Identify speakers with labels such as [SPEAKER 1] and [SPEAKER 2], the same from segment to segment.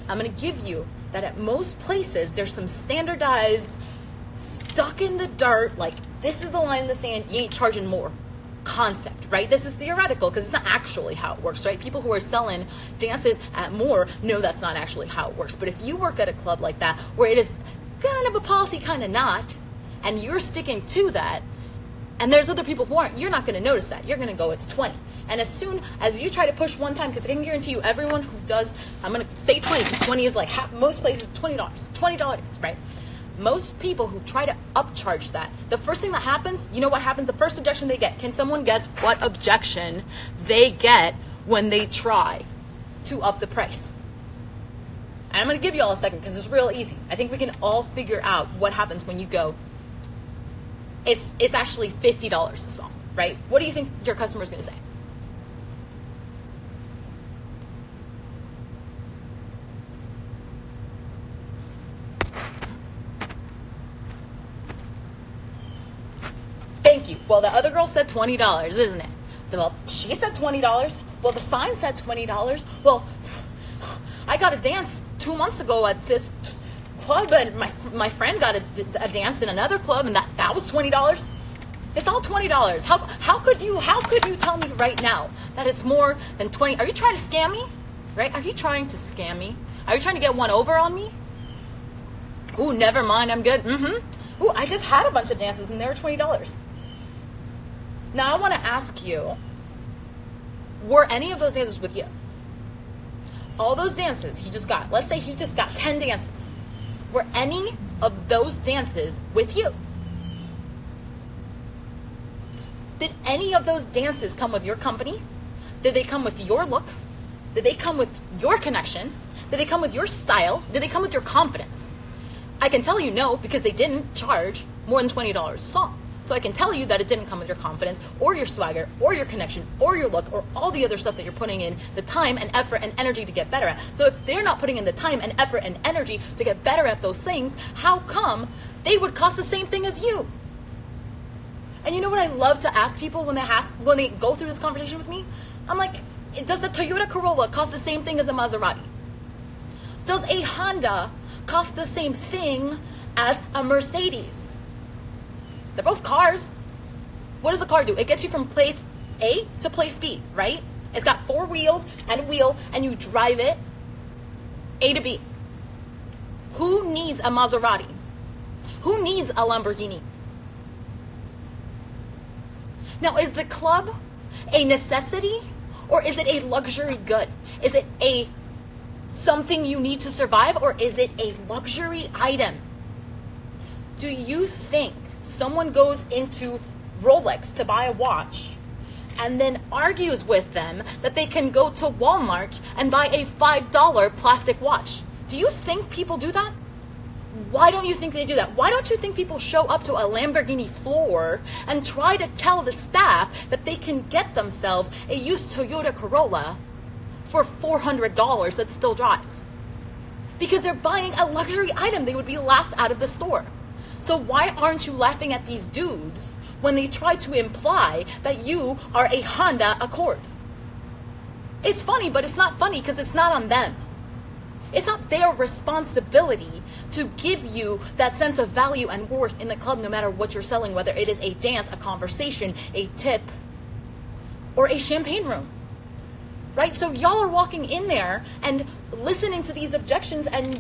[SPEAKER 1] I'm going to give you that at most places, there's some standardized, stuck in the dirt, like this is the line in the sand, you ain't charging more concept, right? This is theoretical because it's not actually how it works, right? People who are selling dances at more know that's not actually how it works. But if you work at a club like that, where it is kind of a policy, kind of not, and you're sticking to that, and there's other people who aren't, you're not going to notice that. You're going to go, it's 20. And as soon as you try to push one time, because I can guarantee you everyone who does, I'm going to say 20, because 20 is like most places, $20, right? Most people who try to upcharge that, the first thing that happens, you know what happens? The first objection they get. Can someone guess what objection they get when they try to up the price? And I'm going to give you all a second because it's real easy. I think we can all figure out what happens when you go, it's actually $50 a song, right? What do you think your customer's going to say? Thank you. Well, the other girl said $20, isn't it? Well, she said $20. Well, the sign said $20. Well, I got a dance 2 months ago at this club, and my friend got a dance in another club, and that was $20. It's all $20. How could you tell me right now that it's more than 20? Are you trying to scam me? Right? Are you trying to scam me? Are you trying to get one over on me? Ooh, never mind. I'm good. Ooh, I just had a bunch of dances, and they were $20. Now I want to ask you, were any of those dances with you? All those dances he just got, let's say he just got 10 dances. Were any of those dances with you? Did any of those dances come with your company? Did they come with your look? Did they come with your connection? Did they come with your style? Did they come with your confidence? I can tell you no, because they didn't charge more than $20 a song. So I can tell you that it didn't come with your confidence or your swagger or your connection or your look or all the other stuff that you're putting in the time and effort and energy to get better at. So if they're not putting in the time and effort and energy to get better at those things, how come they would cost the same thing as you? And you know what I love to ask people when they go through this conversation with me? I'm like, does a Toyota Corolla cost the same thing as a Maserati? Does a Honda cost the same thing as a Mercedes? They're both cars. What does a car do? It gets you from place A to place B, right? It's got 4 wheels and a wheel, and you drive it A to B. Who needs a Maserati? Who needs a Lamborghini? Now, is the club a necessity, or is it a luxury good? Is it a something you need to survive, or is it a luxury item? Do you think someone goes into Rolex to buy a watch and then argues with them that they can go to Walmart and buy a $5 plastic watch? Do you think people do that? Why don't you think they do that? Why don't you think people show up to a Lamborghini floor and try to tell the staff that they can get themselves a used Toyota Corolla for $400 that still drives? Because they're buying a luxury item. They would be laughed out of the store. So why aren't you laughing at these dudes when they try to imply that you are a Honda Accord? It's funny, but it's not funny because it's not on them. It's not their responsibility to give you that sense of value and worth in the club, no matter what you're selling, whether it is a dance, a conversation, a tip, or a champagne room. Right? So y'all are walking in there and listening to these objections, and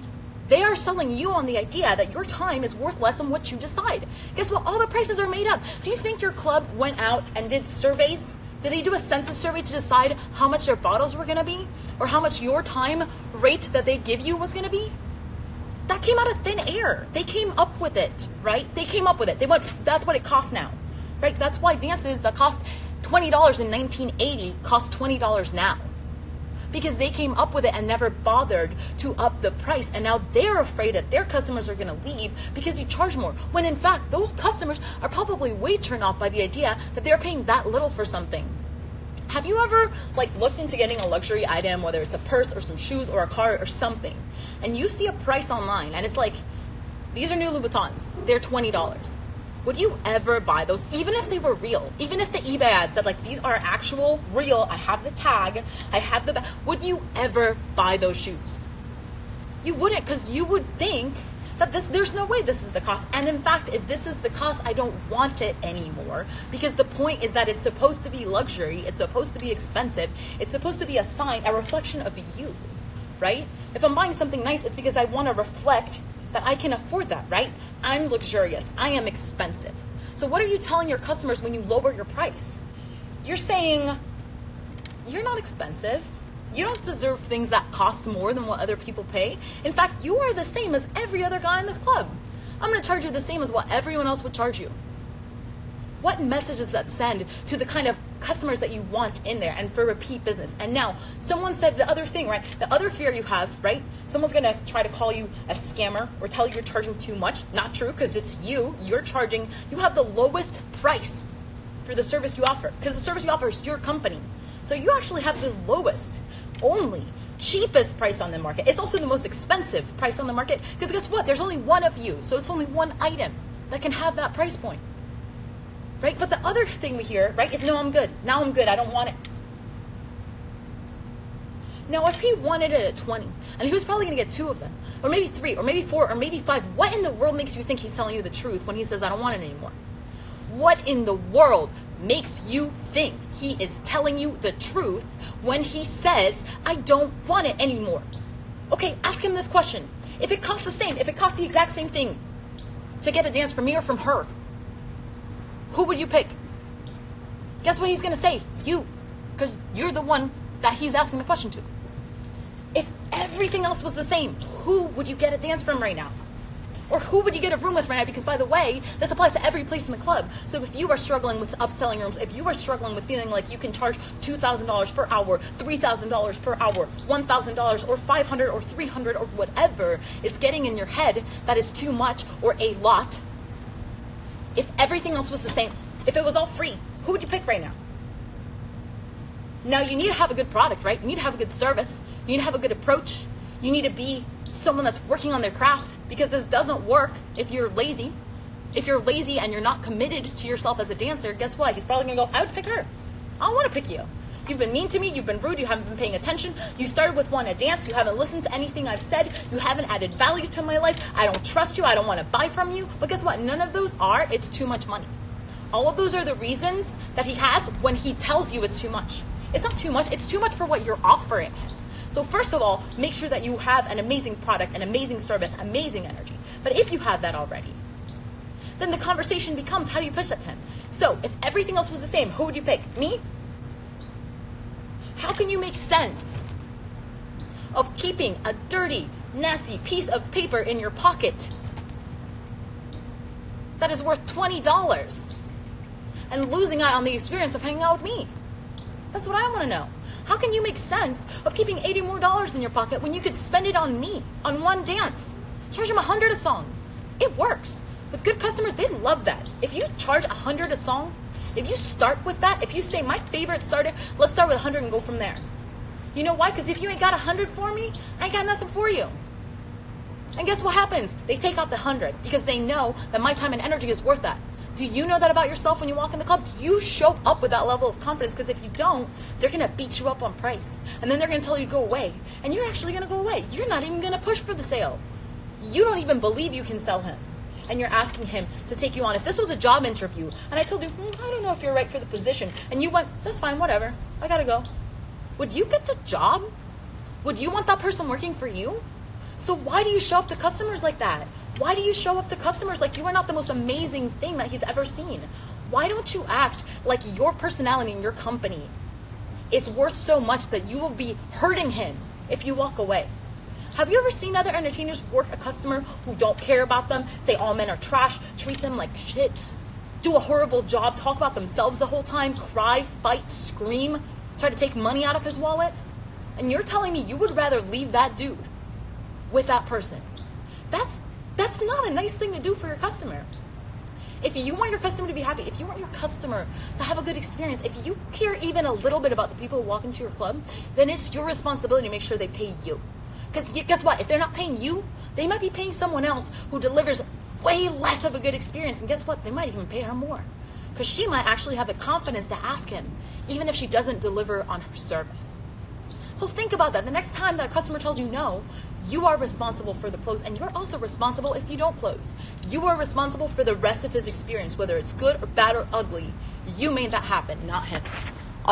[SPEAKER 1] they are selling you on the idea that your time is worth less than what you decide. Guess what? All the prices are made up. Do you think your club went out and did surveys? Did they do a census survey to decide how much their bottles were going to be? Or how much your time rate that they give you was going to be? That came out of thin air. They came up with it, right? They came up with it. They went, that's what it costs now, right? That's why dances that cost $20 in 1980 cost $20 now. Because they came up with it and never bothered to up the price. And now they're afraid that their customers are going to leave because you charge more. When in fact, those customers are probably way turned off by the idea that they're paying that little for something. Have you ever looked into getting a luxury item, whether it's a purse or some shoes or a car or something, and you see a price online and it's like, these are new Louboutins, they're $20. Would you ever buy those, even if they were real? Even if the eBay ad said, these are actual, real, I have the tag, I have the bag. Would you ever buy those shoes? You wouldn't, because you would think that there's no way this is the cost. And in fact, if this is the cost, I don't want it anymore, because the point is that it's supposed to be luxury, it's supposed to be expensive, it's supposed to be a sign, a reflection of you, right? If I'm buying something nice, it's because I want to reflect that I can afford that, right? I'm luxurious, I am expensive. So what are you telling your customers when you lower your price? You're saying, you're not expensive. You don't deserve things that cost more than what other people pay. In fact, you are the same as every other guy in this club. I'm going to charge you the same as what everyone else would charge you. What message does that send to the kind of customers that you want in there and for repeat business? And now, someone said the other thing, right? The other fear you have, right? Someone's going to try to call you a scammer or tell you you're charging too much. Not true, because it's you. You're charging. You have the lowest price for the service you offer, because the service you offer is your company. So you actually have the lowest, only, cheapest price on the market. It's also the most expensive price on the market, because guess what? There's only one of you, so it's only one item that can have that price point, right? But the other thing we hear, right, is no, I'm good. Now I'm good. I don't want it. Now, if he wanted it at 20, and he was probably going to get 2 of them, or maybe 3, or maybe 4, or maybe 5, what in the world makes you think he's telling you the truth when he says, I don't want it anymore? What in the world makes you think he is telling you the truth when he says, I don't want it anymore? Okay, ask him this question. If it costs the same, if it costs the exact same thing to get a dance from me or from her, who would you pick? Guess what he's going to say? You. Because you're the one that he's asking the question to. If everything else was the same, who would you get a dance from right now? Or who would you get a room with right now? Because by the way, this applies to every place in the club. So if you are struggling with upselling rooms, if you are struggling with feeling like you can charge $2,000 per hour, $3,000 per hour, $1,000 or $500 or $300 or whatever is getting in your head that is too much or a lot, if everything else was the same, if it was all free, who would you pick right now? Now you need to have a good product, right? You need to have a good service. You need to have a good approach. You need to be someone that's working on their craft, because this doesn't work if you're lazy. If you're lazy and you're not committed to yourself as a dancer, guess what? He's probably going to go, I would pick her. I don't want to pick you. You've been mean to me. You've been rude. You haven't been paying attention. You started with wanting to dance. You haven't listened to anything I've said. You haven't added value to my life. I don't trust you. I don't want to buy from you. But guess what? None of those are, it's too much money. All of those are the reasons that he has when he tells you it's too much. It's not too much. It's too much for what you're offering. So first of all, make sure that you have an amazing product, an amazing service, amazing energy. But if you have that already, then the conversation becomes, how do you push that to him? So if everything else was the same, who would you pick? Me? How can you make sense of keeping a dirty, nasty piece of paper in your pocket that is worth $20 and losing out on the experience of hanging out with me? That's what I want to know. How can you make sense of keeping $80 more in your pocket when you could spend it on me, on one dance? Charge them $100 a song. It works. With good customers, they love that. If you charge $100 a song, if you start with that, if you say my favorite starter, let's start with 100 and go from there. You know why? Because if you ain't got 100 for me, I ain't got nothing for you. And guess what happens? They take out the 100 because they know that my time and energy is worth that. Do you know that about yourself when you walk in the club? Do you show up with that level of confidence? Because if you don't, they're going to beat you up on price. And then they're going to tell you to go away. And you're actually going to go away. You're not even going to push for the sale. You don't even believe you can sell him. And you're asking him to take you on. If this was a job interview, and I told you, I don't know if you're right for the position, and you went, that's fine, whatever, I got to go. Would you get the job? Would you want that person working for you? So why do you show up to customers like that? Why do you show up to customers like you are not the most amazing thing that he's ever seen? Why don't you act like your personality and your company is worth so much that you will be hurting him if you walk away? Have you ever seen other entertainers work a customer who don't care about them, say all men are trash, treat them like shit, do a horrible job, talk about themselves the whole time, cry, fight, scream, try to take money out of his wallet? And you're telling me you would rather leave that dude with that person? That's not a nice thing to do for your customer. If you want your customer to be happy, if you want your customer to have a good experience, if you care even a little bit about the people who walk into your club, then it's your responsibility to make sure they pay you. Because guess what? If they're not paying you, they might be paying someone else who delivers way less of a good experience. And guess what? They might even pay her more. Because she might actually have the confidence to ask him, even if she doesn't deliver on her service. So think about that. The next time that customer tells you no, You are responsible for the close, and you're also responsible if you don't close. You are responsible for the rest of his experience, whether it's good or bad or ugly. You made that happen, not him.